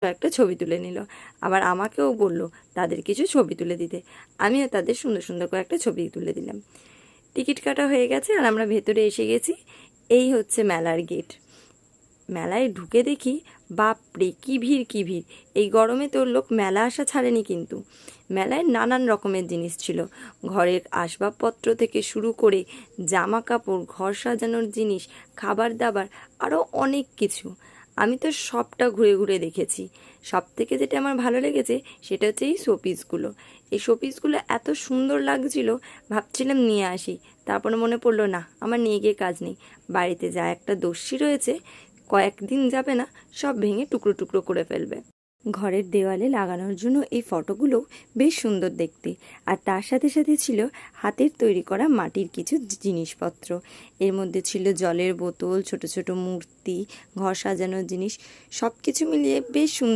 একটা ছবি তুলে নিল। আবার আমাকেও বলল তাদের কিছু ছবি তুলে দিতে। আমিও তাদের সুন্দর সুন্দর করে একটা ছবি তুলে দিলাম। টিকিট কাটা হয়ে গেছে আর আমরা ভেতরে এসে গেছি। এই হচ্ছে মেলার গেট। মেলায় ঢুকে দেখি বাপরে কী ভিড় কী ভিড়! এই গরমে তো লোক মেলা আসা ছাড়েনি কিন্তু। মেলায় নানান রকমের জিনিস ছিল, ঘরের আসবাবপত্র থেকে শুরু করে জামা কাপড়, ঘর সাজানোর জিনিস, খাবার দাবার, আরও অনেক কিছু। আমি তো সবটা ঘুরে ঘুরে দেখেছি। সব থেকে যেটা আমার ভালো লেগেছে সেটা হচ্ছে এই শোপিসগুলো। এই শোপিসগুলো এত সুন্দর লাগছিল, ভাবছিলাম নিয়ে আসি। তারপরে মনে পড়লো না, আমার নিয়ে গিয়ে কাজ নেই। বাড়িতে যা একটা দস্যি রয়েছে, কয়েকদিন যাবে না সব ভেঙে টুকরো টুকরো করে ফেলবে। ঘরের দেওয়ালে লাগানোর জন্য এই ফটোগুলো বেশ সুন্দর দেখতে। আর তার সাথে সাথে ছিল হাতের তৈরি করা মাটির কিছু জিনিসপত্র। এর মধ্যে ছিল জলের বোতল, ছোট ছোট মূর্তি, ঘর সাজানোর জিনিস, সব কিছু মিলিয়ে বেশ সুন্দর।